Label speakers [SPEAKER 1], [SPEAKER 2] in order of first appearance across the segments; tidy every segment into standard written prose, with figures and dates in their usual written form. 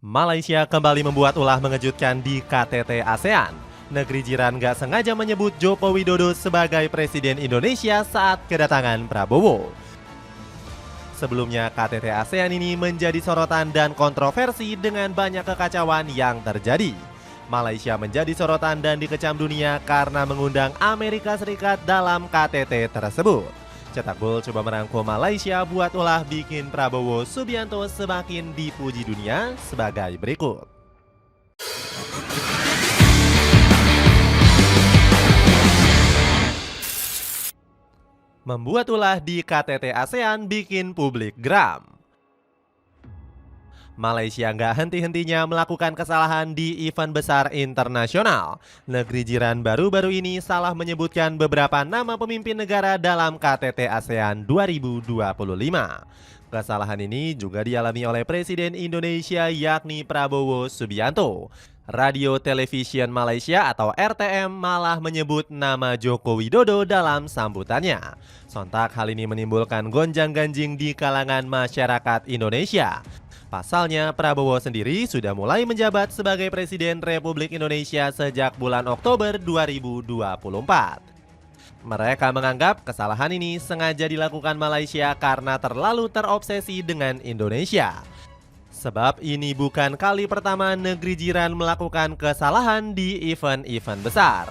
[SPEAKER 1] Malaysia kembali membuat ulah mengejutkan di KTT ASEAN. Negeri jiran gak sengaja menyebut Joko Widodo sebagai Presiden Indonesia saat kedatangan Prabowo. Sebelumnya KTT ASEAN ini menjadi sorotan dan kontroversi dengan banyak kekacauan yang terjadi. Malaysia menjadi sorotan dan dikecam dunia karena mengundang Amerika Serikat dalam KTT tersebut. Cetak Gol coba merangkum Malaysia buat ulah bikin Prabowo Subianto semakin dipuji dunia sebagai berikut. Membuat ulah di KTT ASEAN bikin publik geram. Malaysia nggak henti-hentinya melakukan kesalahan di event besar internasional. Negeri jiran baru-baru ini salah menyebutkan beberapa nama pemimpin negara dalam KTT ASEAN 2025. Kesalahan ini juga dialami oleh Presiden Indonesia yakni Prabowo Subianto. Radio Television Malaysia atau RTM malah menyebut nama Joko Widodo dalam sambutannya. Sontak hal ini menimbulkan gonjang-ganjing di kalangan masyarakat Indonesia. Pasalnya, Prabowo sendiri sudah mulai menjabat sebagai Presiden Republik Indonesia sejak bulan Oktober 2024. Mereka menganggap kesalahan ini sengaja dilakukan Malaysia karena terlalu terobsesi dengan Indonesia. Sebab ini bukan kali pertama negeri jiran melakukan kesalahan di event-event besar.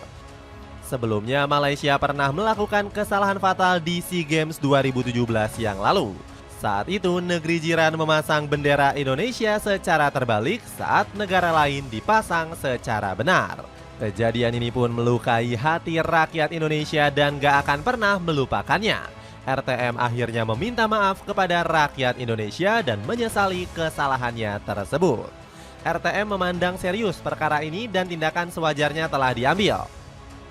[SPEAKER 1] Sebelumnya, Malaysia pernah melakukan kesalahan fatal di SEA Games 2017 yang lalu. Saat itu, negeri jiran memasang bendera Indonesia secara terbalik saat negara lain dipasang secara benar. Kejadian ini pun melukai hati rakyat Indonesia dan gak akan pernah melupakannya. RTM akhirnya meminta maaf kepada rakyat Indonesia dan menyesali kesalahannya tersebut. RTM memandang serius perkara ini dan tindakan sewajarnya telah diambil.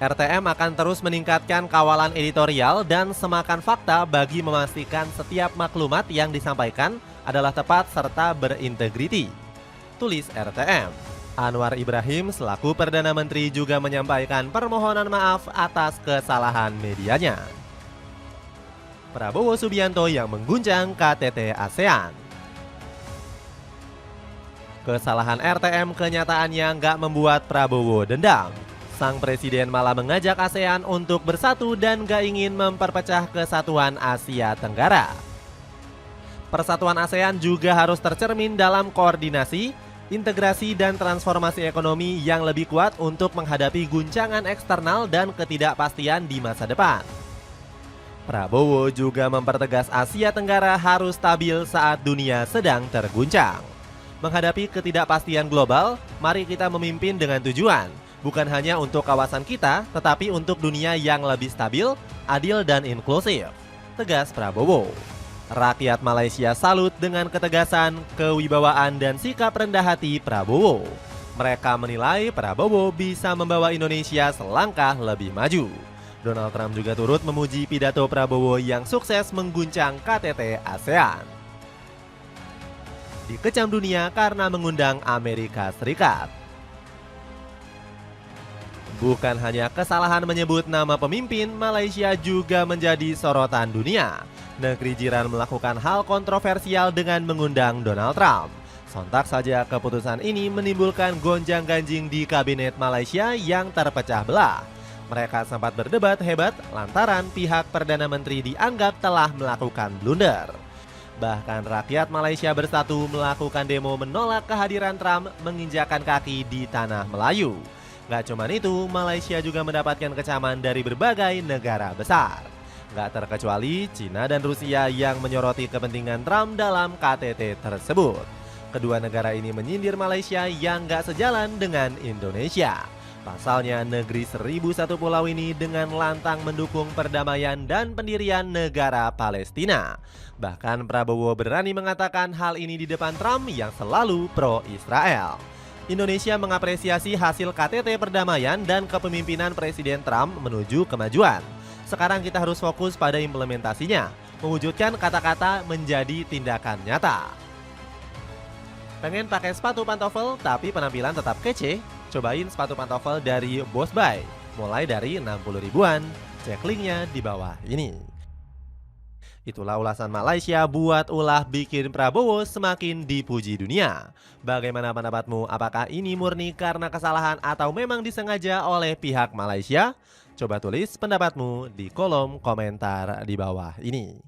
[SPEAKER 1] RTM akan terus meningkatkan kawalan editorial dan semakan fakta bagi memastikan setiap maklumat yang disampaikan adalah tepat serta berintegriti. Tulis RTM. Anwar Ibrahim selaku Perdana Menteri juga menyampaikan permohonan maaf atas kesalahan medianya. Prabowo Subianto yang mengguncang KTT ASEAN. Kesalahan RTM kenyataannya nggak membuat Prabowo dendam. Sang presiden malah mengajak ASEAN untuk bersatu dan gak ingin memperpecah kesatuan Asia Tenggara. Persatuan ASEAN juga harus tercermin dalam koordinasi, integrasi dan transformasi ekonomi yang lebih kuat untuk menghadapi guncangan eksternal dan ketidakpastian di masa depan. Prabowo juga mempertegas Asia Tenggara harus stabil saat dunia sedang terguncang. Menghadapi ketidakpastian global, mari kita memimpin dengan tujuan bukan hanya untuk kawasan kita, tetapi untuk dunia yang lebih stabil, adil dan inklusif, tegas Prabowo. Rakyat Malaysia salut dengan ketegasan, kewibawaan dan sikap rendah hati Prabowo. Mereka menilai Prabowo bisa membawa Indonesia selangkah lebih maju. Donald Trump juga turut memuji pidato Prabowo yang sukses mengguncang KTT ASEAN. Dikecam dunia karena mengundang Amerika Serikat. Bukan hanya kesalahan menyebut nama pemimpin, Malaysia juga menjadi sorotan dunia. Negeri jiran melakukan hal kontroversial dengan mengundang Donald Trump. Sontak saja keputusan ini menimbulkan gonjang-ganjing di kabinet Malaysia yang terpecah belah. Mereka sempat berdebat hebat lantaran pihak Perdana Menteri dianggap telah melakukan blunder. Bahkan rakyat Malaysia bersatu melakukan demo menolak kehadiran Trump menginjakan kaki di tanah Melayu. Gak cuman itu, Malaysia juga mendapatkan kecaman dari berbagai negara besar. Gak terkecuali Cina dan Rusia yang menyoroti kepentingan Trump dalam KTT tersebut. Kedua negara ini menyindir Malaysia yang gak sejalan dengan Indonesia. Pasalnya negeri 1001 pulau ini dengan lantang mendukung perdamaian dan pendirian negara Palestina. Bahkan Prabowo berani mengatakan hal ini di depan Trump yang selalu pro-Israel. Indonesia mengapresiasi hasil KTT perdamaian dan kepemimpinan Presiden Trump menuju kemajuan. Sekarang kita harus fokus pada implementasinya, mewujudkan kata-kata menjadi tindakan nyata. Pengen pakai sepatu pantofel tapi penampilan tetap kece? Cobain sepatu pantofel dari Boss Buy, mulai dari 60 ribuan. Cek linknya di bawah ini. Itulah ulasan Malaysia buat ulah bikin Prabowo semakin dipuji dunia. Bagaimana pendapatmu? Apakah ini murni karena kesalahan atau memang disengaja oleh pihak Malaysia? Coba tulis pendapatmu di kolom komentar di bawah ini.